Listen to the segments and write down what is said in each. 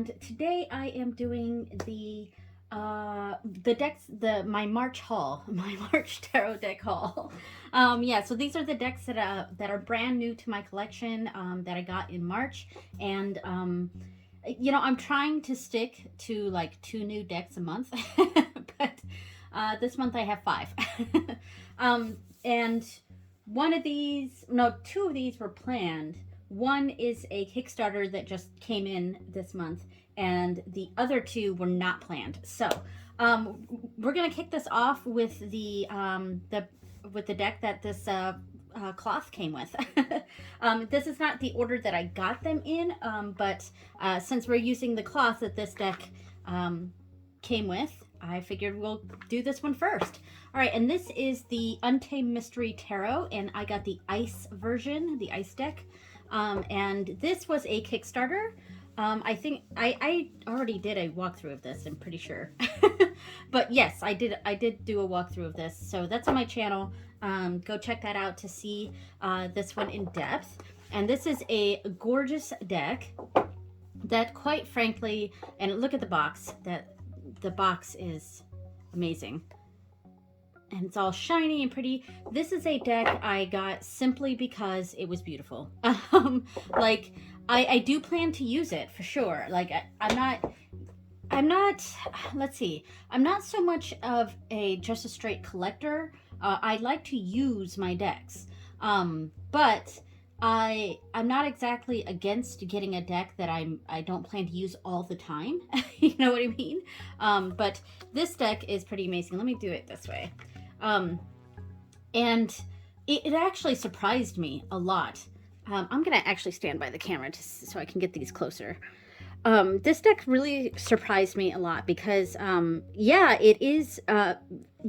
and today I am doing the decks, my March haul, my March tarot deck haul. Yeah, so these are the decks that are brand new to my collection, that I got in March. And I'm trying to stick to like 2 new decks a month, but this month I have 5. And one of these, no, 2 of these were planned. One is a Kickstarter that just came in this month, and the other 2 were not planned. So we're gonna kick this off with the deck that this cloth came with. This is not the order that I got them in, but since we're using the cloth that this deck came with, I figured we'll do this one first. All right, and this is the Untamed Mystery Tarot, and I got the ice version, the ice deck. And this was a Kickstarter. I think I already did a walkthrough of this, I'm pretty sure. But yes, I did do a walkthrough of this. So that's on my channel. Go check that out to see this one in depth. And this is a gorgeous deck that, quite frankly, and look at the box, that the box is amazing. And it's all shiny and pretty. This is a deck I got simply because it was beautiful. Like, I do plan to use it for sure. Like, I'm not, let's see, I'm not so much of just a straight collector. I like to use my decks. But I'm not exactly against getting a deck that I don't plan to use all the time. You know what I mean? But this deck is pretty amazing. Let me do it this way. And it actually surprised me a lot. I'm gonna actually stand by the camera so I can get these closer. This deck really surprised me a lot because, yeah, it is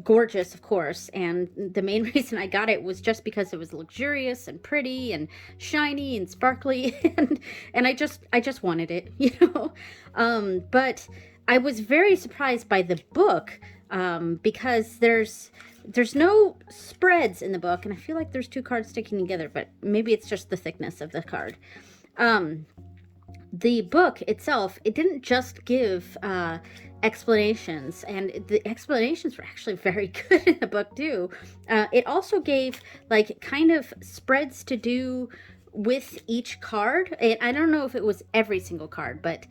gorgeous, of course, and the main reason I got it was just because it was luxurious and pretty and shiny and sparkly, and I just wanted it, you know. But I was very surprised by the book, because there's no spreads in the book, and I feel like there's 2 cards sticking together, but maybe it's just the thickness of the card. The book itself, it didn't just give explanations, and the explanations were actually very good in the book too. It also gave like kind of spreads to do with each card. I don't know if it was every single card, but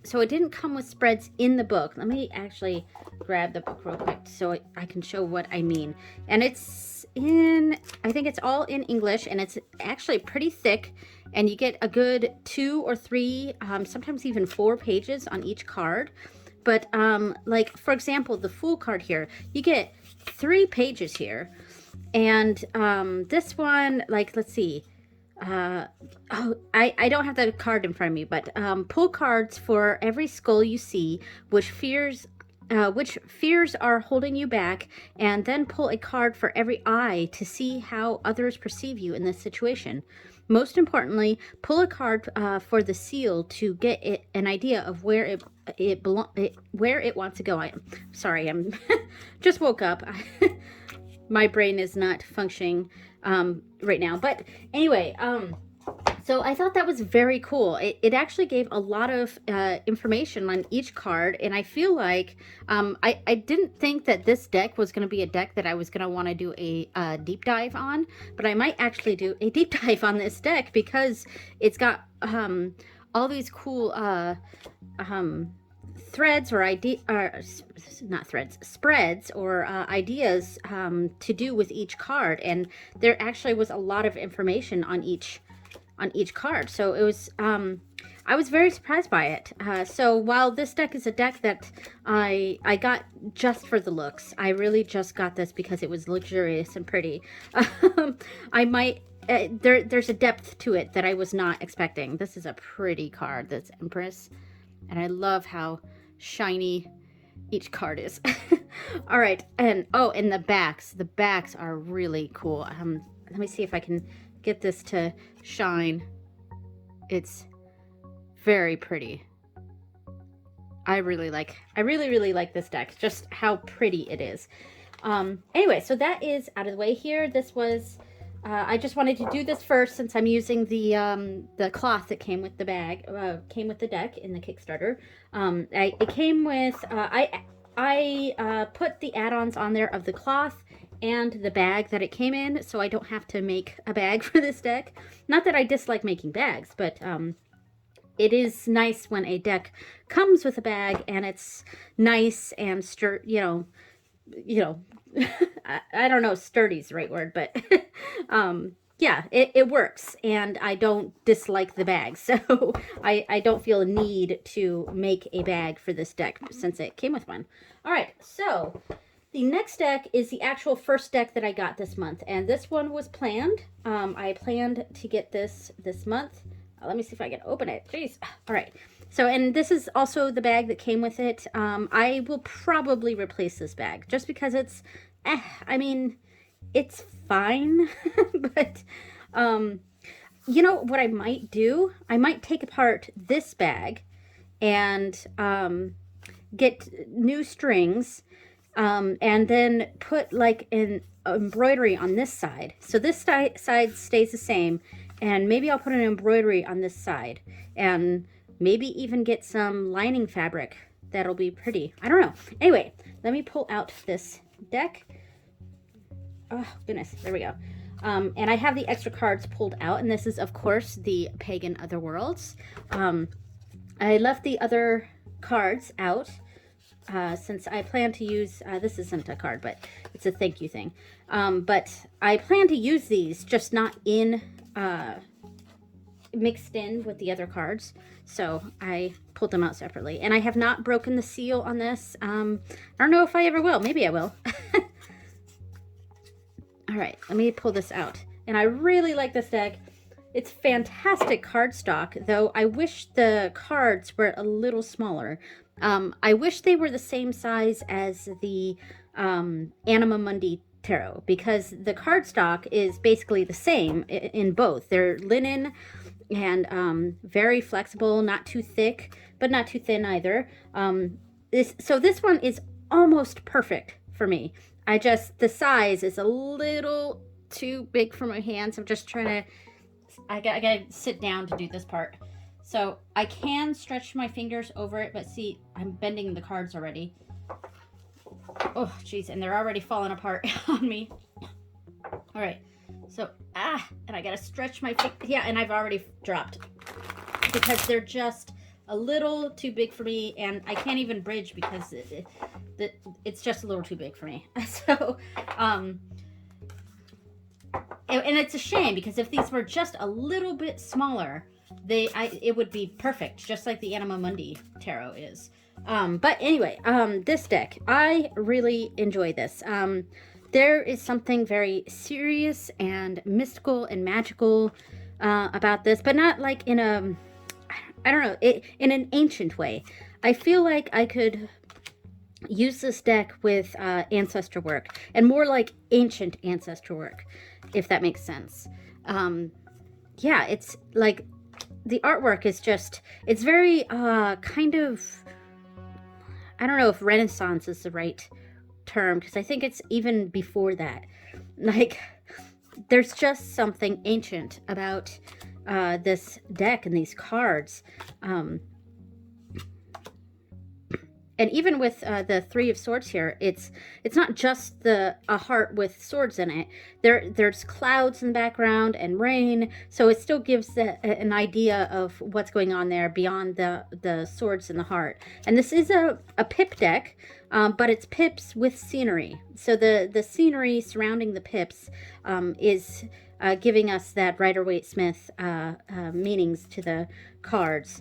so it didn't come with spreads in the book. Let me actually grab the book real quick so I can show what I mean. And it's in, I think it's all in English, and it's actually pretty thick, and you get a good 2 or 3, sometimes even 4 pages on each card. But like, for example, the Fool card here, you get 3 pages here. And this one, like, let's see. I don't have the card in front of me, but pull cards for every skull you see, which fears are holding you back, and then pull a card for every eye to see how others perceive you in this situation. Most importantly, pull a card for the seal to get an idea of where where it wants to go. I'm sorry, I'm just woke up. My brain is not functioning right now, but anyway, so I thought that was very cool. It actually gave a lot of information on each card, and I feel like I didn't think that this deck was going to be a deck that I was going to want to do a deep dive on, but I might actually do a deep dive on this deck because it's got all these cool threads or spreads or ideas to do with each card, and there actually was a lot of information on each card. So it was I was very surprised by it. So while this deck is a deck that I got just for the looks, I really just got this because it was luxurious and pretty. I might there's a depth to it that I was not expecting. This is a pretty card, this Empress, and I love how shiny each card is. All right, and and the backs are really cool. Let me see if I can get this to shine. It's very pretty. I really like this deck, just how pretty it is. Anyway, so that is out of the way here. This was I just wanted to do this first since I'm using the cloth that came with the bag, came with the deck in the Kickstarter. It came with, I put the add-ons on there of the cloth and the bag that it came in, so I don't have to make a bag for this deck. Not that I dislike making bags, but it is nice when a deck comes with a bag and it's nice and I don't know if sturdy's the right word, but yeah, it works, and I don't dislike the bag, so I don't feel a need to make a bag for this deck since it came with one. All right, so the next deck is the actual first deck that I got this month, and this one was planned. I planned to get this month. Let me see if I can open it. Jeez. All right. So, and this is also the bag that came with it. I will probably replace this bag just because it's, I mean, it's fine. But, you know what I might do? I might take apart this bag and get new strings and then put like an embroidery on this side. So this side stays the same. And maybe I'll put an embroidery on this side and maybe even get some lining fabric. That'll be pretty. I don't know. Anyway, let me pull out this deck. Oh, goodness. There we go. And I have the extra cards pulled out. And this is, of course, the Pagan Otherworlds. I left the other cards out since I plan to use, this isn't a card, but it's a thank you thing. But I plan to use these, just not in mixed in with the other cards, so I pulled them out separately. And I have not broken the seal on this. I don't know if I ever will. Maybe I will. All right, let me pull this out. And I really like this deck. It's fantastic cardstock, though I wish the cards were a little smaller. I wish they were the same size as the Anima Mundi tarot, because the cardstock is basically the same in both. They're linen and very flexible, not too thick, but not too thin either. So this one is almost perfect for me. The size is a little too big for my hands. I'm just trying to, I gotta sit down to do this part. So I can stretch my fingers over it, but see, I'm bending the cards already. Oh, jeez, and they're already falling apart on me. All right, so, and I gotta stretch my feet. Yeah, and I've already dropped because they're just a little too big for me, and I can't even bridge because it's just a little too big for me. So, and it's a shame because if these were just a little bit smaller, it would be perfect, just like the Anima Mundi tarot is. But anyway, this deck, I really enjoy this. There is something very serious and mystical and magical about this, but not like in a, I don't know, in an ancient way. I feel like I could use this deck with ancestor work, and more like ancient ancestor work, if that makes sense. Yeah, it's like the artwork is just, it's very kind of, I don't know if Renaissance is the right term, because I think it's even before that. Like, there's just something ancient about this deck and these cards. And even with the Three of Swords here, it's not just a heart with swords in it. There's clouds in the background and rain, so it still gives an idea of what's going on there beyond the swords and the heart. And this is a pip deck, but it's pips with scenery. So the scenery surrounding the pips is giving us that Rider-Waite-Smith meanings to the cards.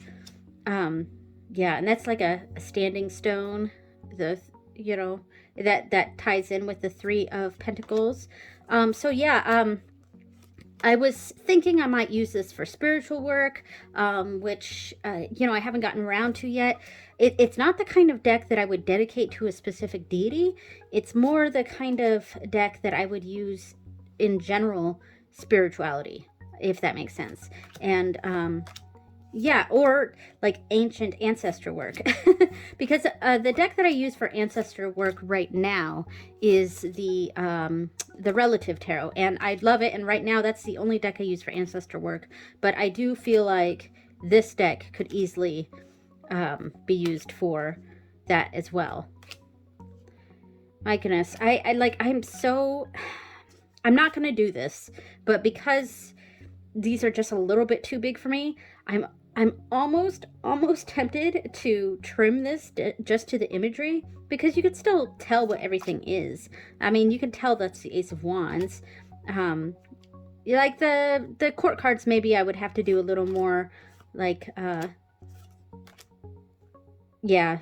Yeah, and that's like a standing stone, that ties in with the Three of Pentacles. So yeah, I was thinking I might use this for spiritual work, which, I haven't gotten around to yet. It's not the kind of deck that I would dedicate to a specific deity. It's more the kind of deck that I would use in general spirituality, if that makes sense. And, Yeah, or like ancient ancestor work. Because the deck that I use for ancestor work right now is the relative tarot, and I love it, and right now that's the only deck I use for ancestor work, but I do feel like this deck could easily be used for that as well. My goodness, I'm not going to do this, but because these are just a little bit too big for me, I'm almost tempted to trim this just to the imagery, because you can still tell what everything is. I mean, you can tell that's the Ace of Wands. Like the court cards, maybe I would have to do a little more, like, yeah,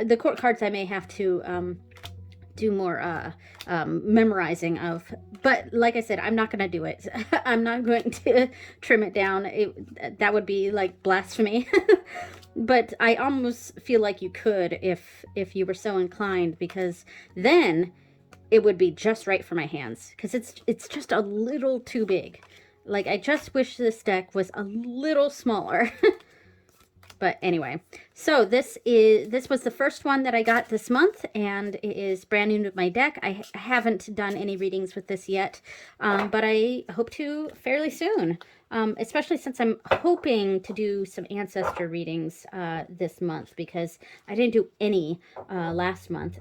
the court cards I may have to do more memorizing of. But like I said, I'm not going to do it. I'm not going to trim it down. That would be like blasphemy. But I almost feel like you could if you were so inclined, because then it would be just right for my hands, because it's just a little too big. Like, I just wish this deck was a little smaller. But anyway, so this was the first one that I got this month, and it is brand new to my deck. I haven't done any readings with this yet, but I hope to fairly soon, especially since I'm hoping to do some ancestor readings this month, because I didn't do any last month.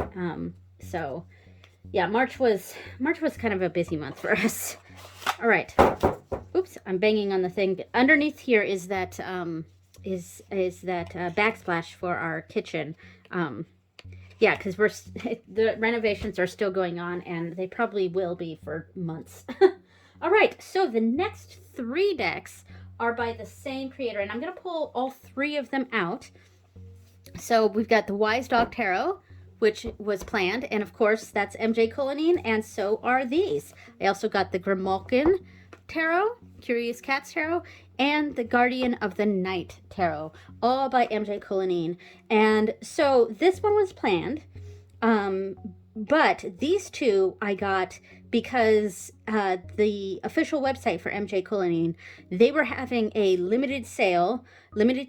So yeah, March was kind of a busy month for us. All right. Oops, I'm banging on the thing. Underneath here is that backsplash for our kitchen. Yeah, because the renovations are still going on, and they probably will be for months. All right, so the next 3 decks are by the same creator, and I'm going to pull all 3 of them out. So we've got the Wise Dog Tarot, which was planned, and of course that's MJ Cullenen, and so are these. I also got the Grimolkin Tarot, Curious Cats Tarot, and the Guardian of the Night Tarot, all by MJ Cullenen. And so this one was planned, but these 2 I got because the official website for MJ Cullenen, they were having a limited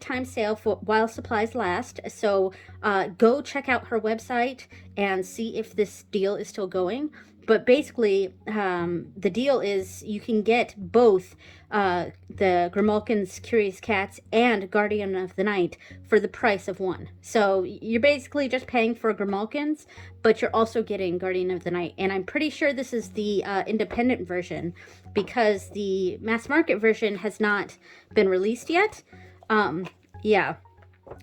time sale for while supplies last. So go check out her website and see if this deal is still going. But basically, the deal is you can get both the Grimalkin's Curious Cats and Guardian of the Night for the price of one. So you're basically just paying for Grimalkin's, but you're also getting Guardian of the Night. And I'm pretty sure this is the independent version, because the mass market version has not been released yet. Yeah.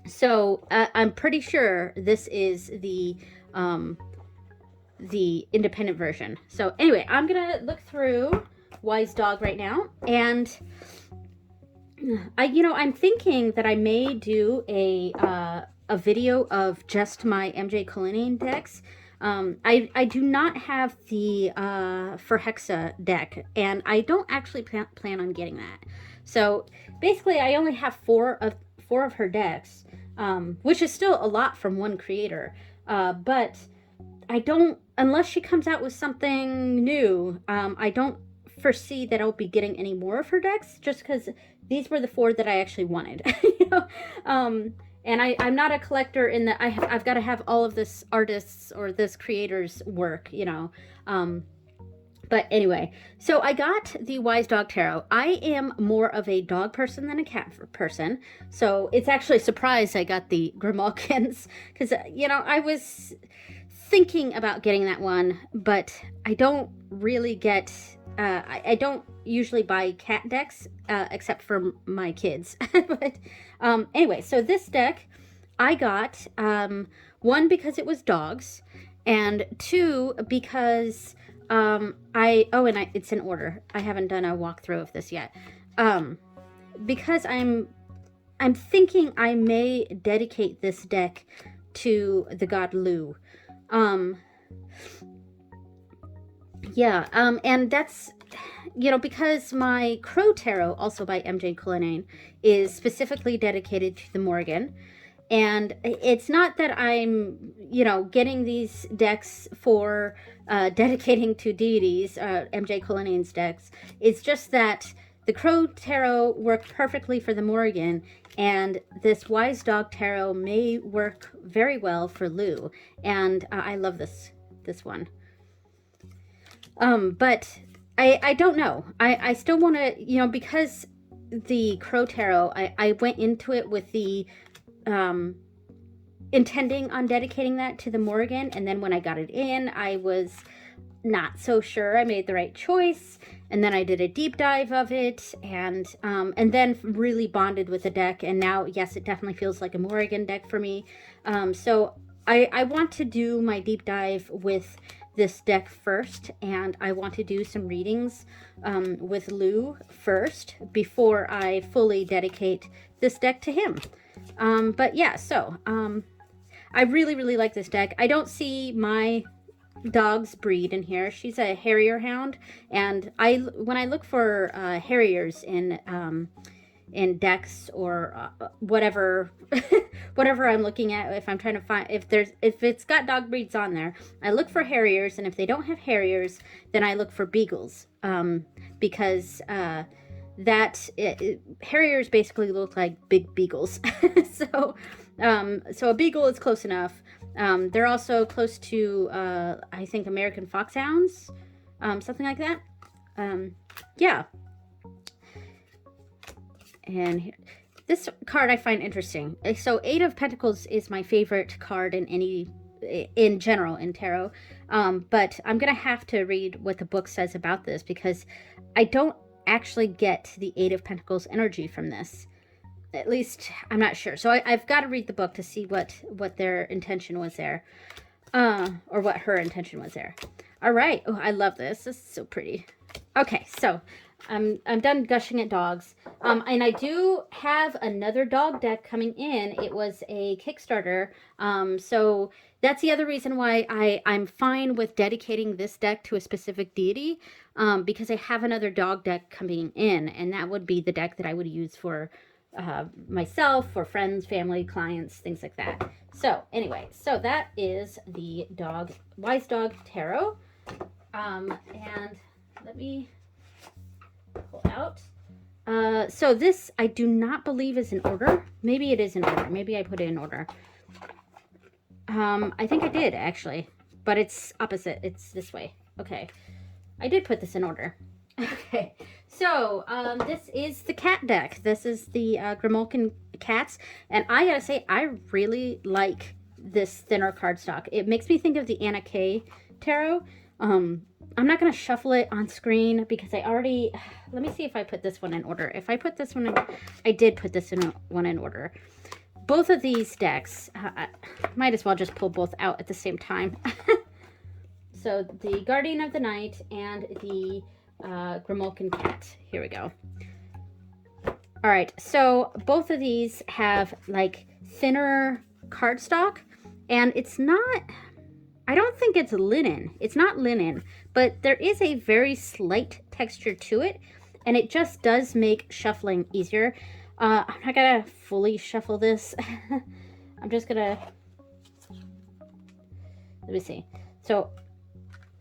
So I'm pretty sure this is the independent version. So anyway, I'm gonna look through Wise Dog right now, and I'm thinking that I may do a video of just my MJ Cullenen decks. I do not have the for Hexa deck, and I don't actually plan on getting that. So basically, I only have four of her decks, which is still a lot from one creator. But I don't, unless she comes out with something new, I don't foresee that I'll be getting any more of her decks, just because these were the 4 that I actually wanted. And I'm not a collector in that I've got to have all of this artist's or this creator's work, But anyway, so I got the Wise Dog Tarot. I am more of a dog person than a cat person, so it's actually a surprise I got the Grimalkins, because, I was thinking about getting that one, but I don't really get, I don't usually buy cat decks, except for my kids. But anyway, so this deck I got, 1, because it was dogs, and 2, because it's in order. I haven't done a walkthrough of this yet. Because I'm thinking I may dedicate this deck to the god Lu. And that's, because my Crow Tarot, also by MJ Cullenen, is specifically dedicated to the Morgan. And it's not that I'm, getting these decks for dedicating to deities, MJ Cullenen's decks. It's just that the Crow Tarot worked perfectly for the Morrigan, and this Wise Dog Tarot may work very well for Lou. And I love this one. But I don't know. I still want to, you know, because the Crow Tarot, I went into it with the intending on dedicating that to the Morrigan, and then when I got it in, I was not so sure I made the right choice, and then I did a deep dive of it, and then really bonded with the deck, and now, yes, it definitely feels like a Morrigan deck for me. So I want to do my deep dive with this deck first, and I want to do some readings with Lou first before I fully dedicate this deck to him. But yeah, so I really like this deck. I don't see my dog's breed in here. She's a Harrier Hound, and when I look for Harriers in decks or whatever whatever I'm looking at, if I'm trying to find if it's got dog breeds on there, I look for Harriers, and if they don't have Harriers, then I look for Beagles, because Harriers basically look like big beagles. So a beagle is close enough. They're also close to I think American Foxhounds, something like that. Yeah. And here, this card I find interesting. So Eight of Pentacles is my favorite card in general in tarot. But I'm gonna have to read what the book says about this, because I don't actually get the Eight of Pentacles energy from this. At least I'm not sure. So I've got to read the book to see what their intention was there, or what her intention was there. All right. Oh, I love this. This is so pretty. Okay, so I'm done gushing at dogs. And I do have another dog deck coming in. It was a Kickstarter. So that's the other reason why I'm fine with dedicating this deck to a specific deity, because I have another dog deck coming in, and that would be the deck that I would use for myself, for friends, family, clients, things like that. So anyway, so that is the Wise Dog Tarot. And let me pull out. So this I do not believe is in order. Maybe it is in order. Maybe I put it in order. I think I did actually, but it's opposite. It's this way. Okay. I did put this in order. Okay, so this is the cat deck. This is the Grimolkin Cats, and I gotta say, I really like this thinner cardstock. It makes me think of the Anna Kay Tarot. I'm not gonna shuffle it on screen because I already. Let me see if I put this one in order. If I put this one in, I did put this one in order. Both of these decks, I might as well just pull both out at the same time. So the Guardian of the Night and the Grimolkin Cat. Here we go. All right, so both of these have like thinner cardstock, and it's not, I don't think it's linen. It's not linen, but there is a very slight texture to it, and it just does make shuffling easier. I'm not gonna fully shuffle this. I'm just gonna, let me see. So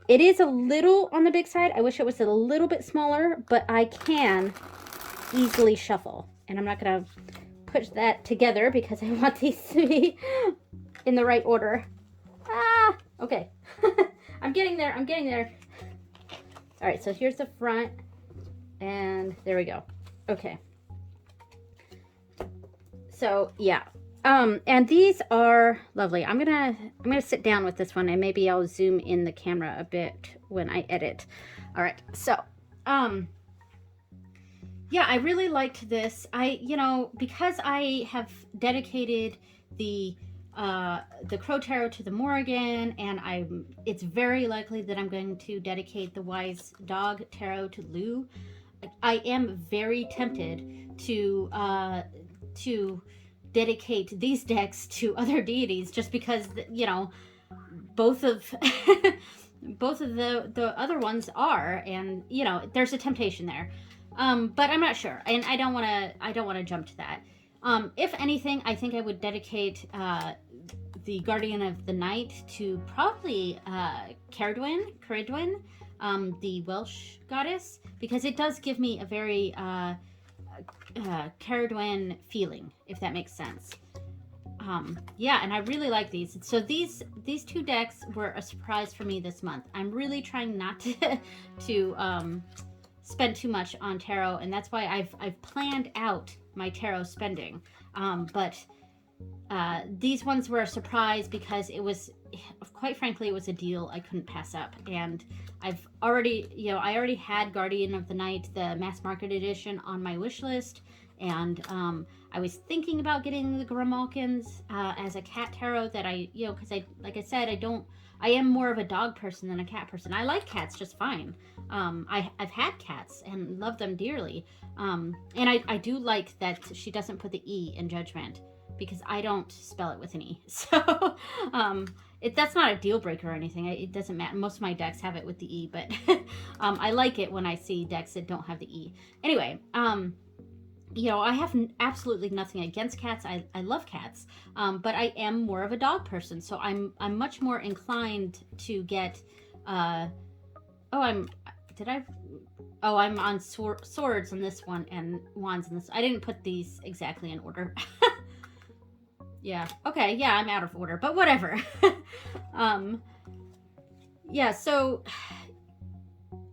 it is a little on the big side. I wish it was a little bit smaller, but I can easily shuffle. And I'm not going to put that together because I want these to be in the right order. Ah, okay. I'm getting there. I'm getting there. All right, so here's the front. And there we go. Okay. So, yeah. And these are lovely. I'm gonna sit down with this one, and maybe I'll zoom in the camera a bit when I edit. All right, so yeah, I really liked this. Because I have dedicated the Crow Tarot to the Morrigan, and it's very likely that I'm going to dedicate the Wise Dog Tarot to Lou. I am very tempted to dedicate these decks to other deities, just because both of the other ones are, and there's a temptation there, but I'm not sure, and I don't want to jump to that. If anything, I think I would dedicate the Guardian of the Night to probably Caradwyn, the Welsh goddess, because it does give me a very Caradwen feeling, if that makes sense. Yeah, and I really like these. So these two decks were a surprise for me this month. I'm really trying not to spend too much on tarot, and that's why I've planned out my tarot spending. But these ones were a surprise because it was, quite frankly, it was a deal I couldn't pass up. And I've already, I already had Guardian of the Night, the mass market edition, on my wish list. And I was thinking about getting the Grimalkins as a cat tarot that because like I said, I am more of a dog person than a cat person. I like cats just fine. I've had cats and love them dearly. And I do like that she doesn't put the E in judgment, because I don't spell it with an E. So that's not a deal breaker or anything. It doesn't matter. Most of my decks have it with the E, but I like it when I see decks that don't have the E. Anyway, I have absolutely nothing against cats. I love cats, but I am more of a dog person, so I'm much more inclined to get. I'm on swords on this one and wands on this. I didn't put these exactly in order. Yeah. Okay. Yeah, I'm out of order, but whatever. Yeah. So.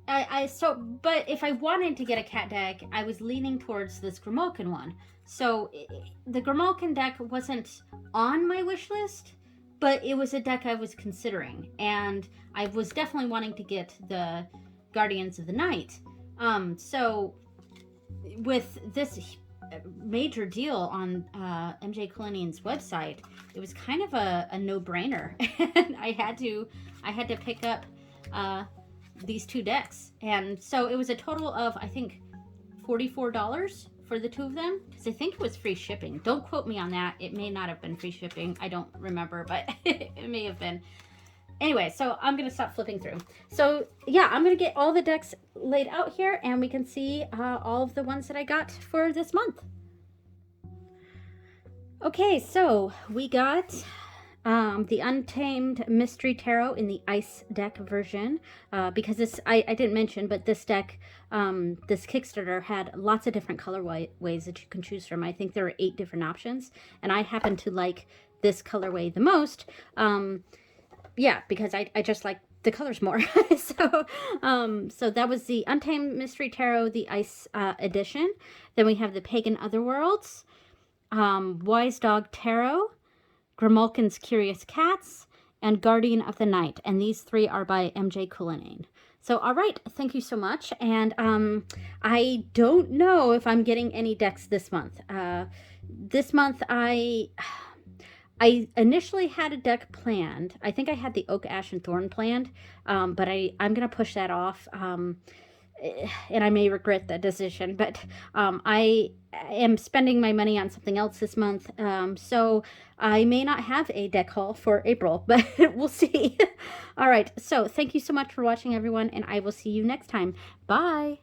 But if I wanted to get a cat deck, I was leaning towards this Grimolkin one. So the Grimolkin deck wasn't on my wish list, but it was a deck I was considering, and I was definitely wanting to get the Guardians of the Night. So with this major deal on MJ Cullenen's website, it was kind of a no-brainer, and I had to pick up these two decks. And so it was a total of, I think, $44 for the two of them, because I think it was free shipping. Don't quote me on that. It may not have been free shipping. I don't remember, but it may have been. Anyway, so I'm going to stop flipping through. So yeah, I'm going to get all the decks laid out here, and we can see all of the ones that I got for this month. Okay, so we got the Untamed Mystery Tarot in the Ice deck version, because this, I didn't mention, but this deck, this Kickstarter had lots of different colorways that you can choose from. I think there are 8 different options, and I happen to like this colorway the most. Yeah, because I just like the colors more. So that was the Untamed Mystery Tarot, the Ice edition. Then we have the Pagan Otherworlds, Wise Dog Tarot, Grimolkin's Curious Cats, and Guardian of the Night. And these 3 are by MJ Cullenen. So, all right, thank you so much. And I don't know if I'm getting any decks this month. This month, I initially had a deck planned. I think I had the Oak, Ash, and Thorn planned, but I'm going to push that off. And I may regret that decision, but I am spending my money on something else this month, so I may not have a deck haul for April, but we'll see. All right, so thank you so much for watching, everyone, and I will see you next time. Bye!